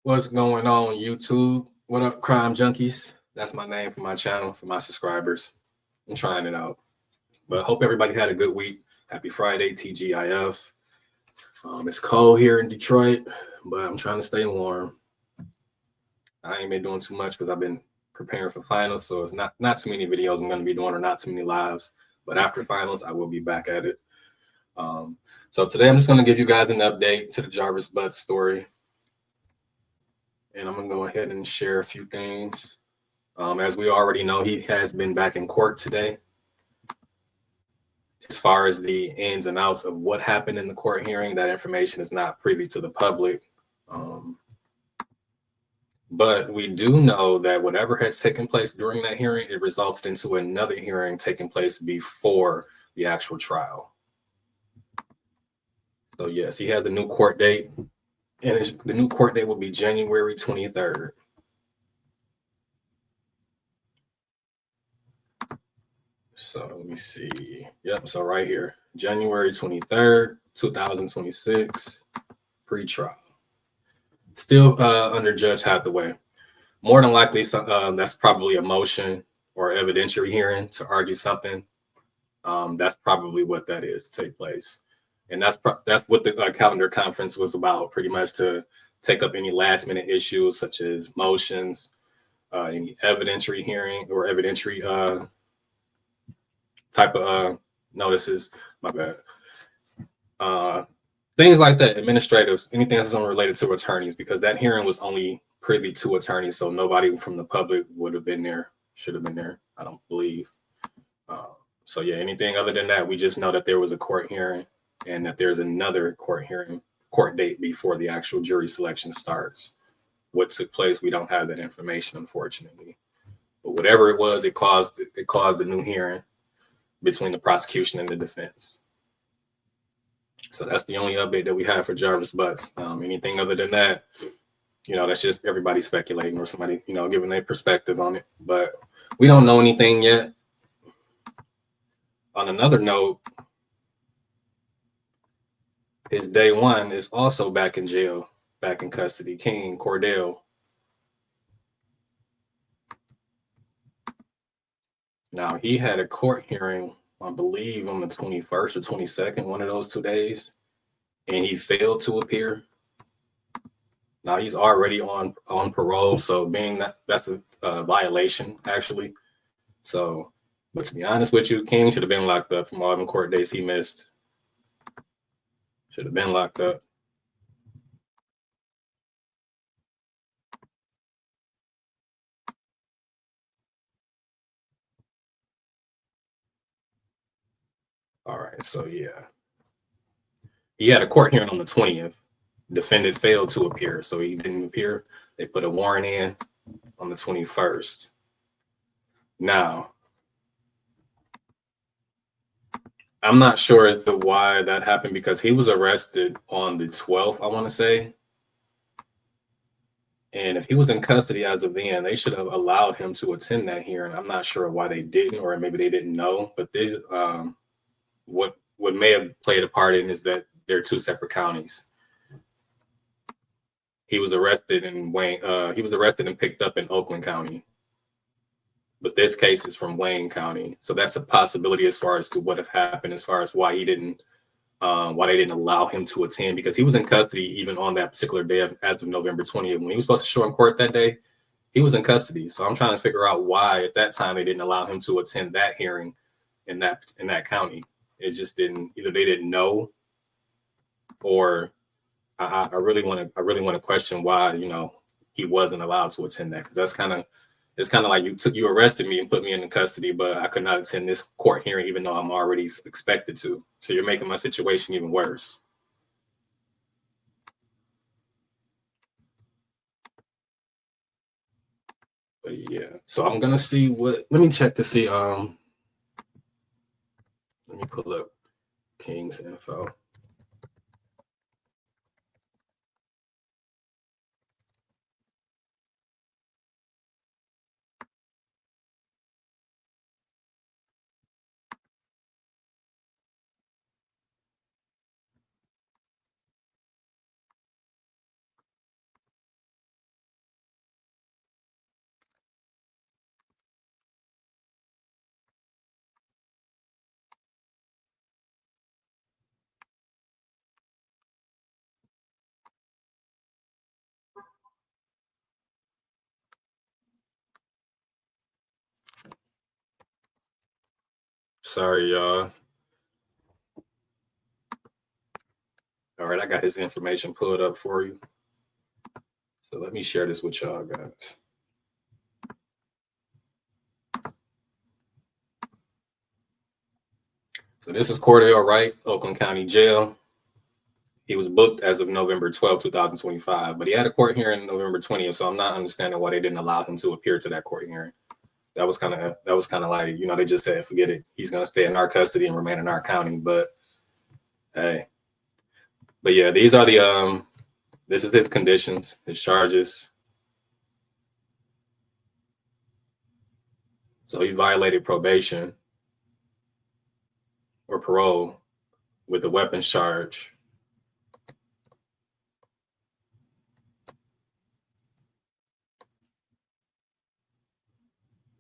What's going on, YouTube? What up, crime junkies? That's my name for my channel, for my subscribers. I'm trying it out. But I hope everybody had a good week. Happy Friday, TGIF. It's cold here in Detroit, but I'm trying to stay warm. I ain't been doing too much because I've been preparing for finals, so it's not too many videos I'm going to be doing or not too many lives. But after finals, I will be back at it. So today I'm just going to give you guys an update to the Jarvis Buds story. And I'm going to go ahead and share a few things. As we already know, he has been back in court today. As far as the ins and outs of what happened in the court hearing, that information is not privy to the public. But we do know that whatever has taken place during that hearing, it resulted into another hearing taking place before the actual trial. So yes, he has a new court date, and the new court date will be January 23rd. So let me see. Yep. So right here, January 23rd, 2026, pre-trial. Still under Judge Hathaway. More than likely, that's probably a motion or evidentiary hearing to argue something. That's probably what that is to take place. And that's what the calendar conference was about, pretty much to take up any last minute issues such as motions, any evidentiary hearing or evidentiary type of notices, my bad. Things like that, administratives, anything that's related to attorneys, because that hearing was only privy to attorneys, so nobody from the public would have been there, should have been there, I don't believe. So yeah, anything other than that, we just know that there was a court hearing and that there's another court date before the actual jury selection starts. What took place, we don't have that information, unfortunately. But whatever it was, it caused a new hearing between the prosecution and the defense. So that's the only update that we have for Jarvis Buds. Anything other than that, that's just everybody speculating or somebody, giving their perspective on it. But we don't know anything yet. On another note, his day one is also back in jail, back in custody. King Cordell. Now, he had a court hearing, I believe, on the 21st or 22nd, one of those 2 days, and he failed to appear. Now he's already on parole, so being that's a violation, actually. So, but to be honest with you, King should have been locked up from all the court days he missed. Should have been locked up. All right, so yeah. He had a court hearing on the 20th. Defendant failed to appear, so he didn't appear. They put a warrant in on the 21st. Now, I'm not sure as to why that happened because he was arrested on the 12th, I want to say. And if he was in custody as of then, they should have allowed him to attend that hearing. I'm not sure why they didn't, or maybe they didn't know. But this, what may have played a part in is that they're two separate counties. He was arrested in Wayne. He was arrested and picked up in Oakland County, but this case is from Wayne County. So that's a possibility as far as to what have happened, as far as why they didn't allow him to attend, because he was in custody even on that particular day as of November 20th. When he was supposed to show in court that day, he was in custody. So I'm trying to figure out why at that time they didn't allow him to attend that hearing in that county. It just didn't, either they didn't know, or I really want to question why he wasn't allowed to attend that, because it's kind of like you arrested me and put me into custody, but I could not attend this court hearing even though I'm already expected to. So you're making my situation even worse. But yeah, so I'm gonna see let me check to see. Let me pull up King's info. Sorry, y'all. All right, I got his information pulled up for you. So let me share this with y'all guys. So this is Cordell Wright, Oakland County Jail. He was booked as of November 12, 2025, but he had a court hearing November 20th. So I'm not understanding why they didn't allow him to appear to that court hearing. That was kind of like, they just said, forget it. He's going to stay in our custody and remain in our county. But hey, but yeah, these are the, this is his conditions, his charges. So he violated probation or parole with a weapons charge.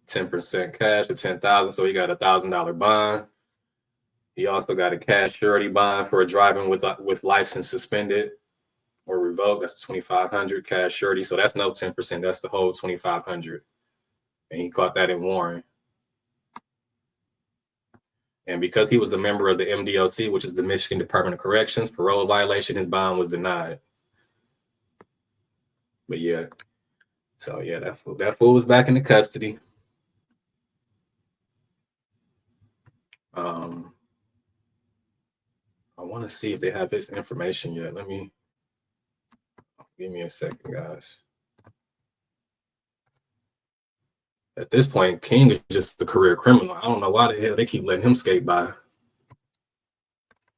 $10% cash for $10,000, so he got a $1,000 bond. He also got a cash surety bond for driving with license suspended or revoked. That's $2,500 cash surety. So that's no 10%. That's the whole $2,500, and he caught that in Warren. And because he was a member of the MDOC, which is the Michigan Department of Corrections, parole violation, his bond was denied. But yeah, so yeah, that fool was back in the custody. I want to see if they have his information yet. Give me a second, guys. At this point, King is just a career criminal. I don't know why the hell they keep letting him skate by.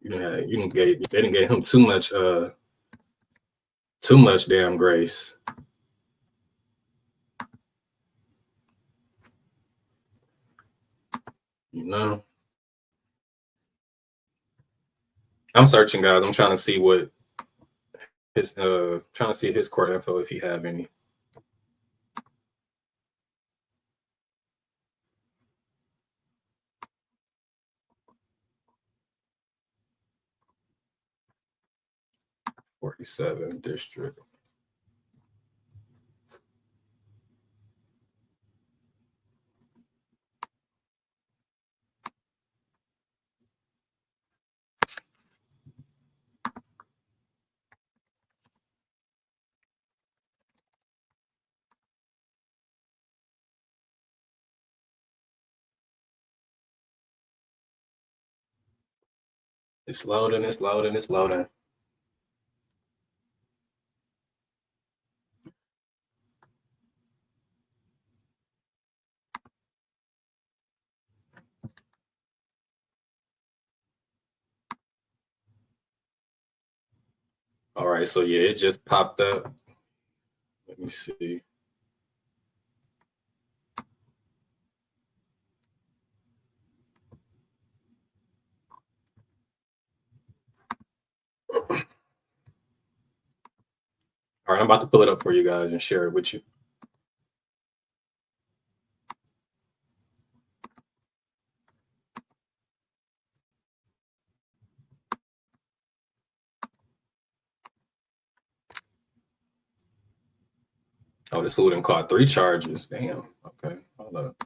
They didn't get him too much damn grace. I'm searching, guys. I'm trying to see what his his court info, if he have any. '47 district. It's loading. All right, so yeah, it just popped up. Let me see. All right, I'm about to pull it up for you guys and share it with you. Oh, this fool done caught 3 charges. Damn. Okay, hold up.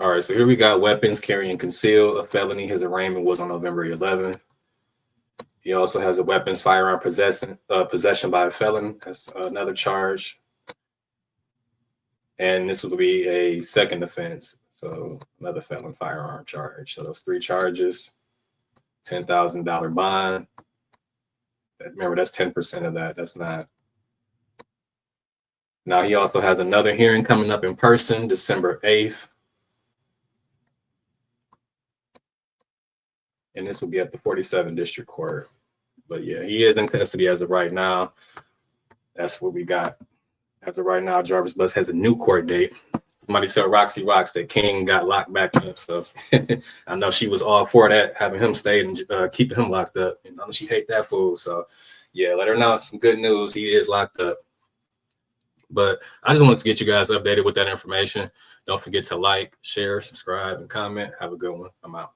All right, so here we got weapons, carry and conceal, a felony. His arraignment was on November 11th. He also has a weapons, firearm possession by a felon. That's another charge. And this would be a second offense. So another felon firearm charge. So those 3 charges, $10,000 bond. Remember, that's 10% of that. That's not. Now he also has another hearing coming up in person, December 8th. And this will be at the 47 District Court. But yeah, he is in custody as of right now. That's what we got. As of right now, Jarvis Buds has a new court date. Somebody said Roxy Rocks that King got locked back up. So I know she was all for that, having him stay and keeping him locked up. And I know she hate that fool. So yeah, let her know some good news. He is locked up. But I just wanted to get you guys updated with that information. Don't forget to like, share, subscribe, and comment. Have a good one. I'm out.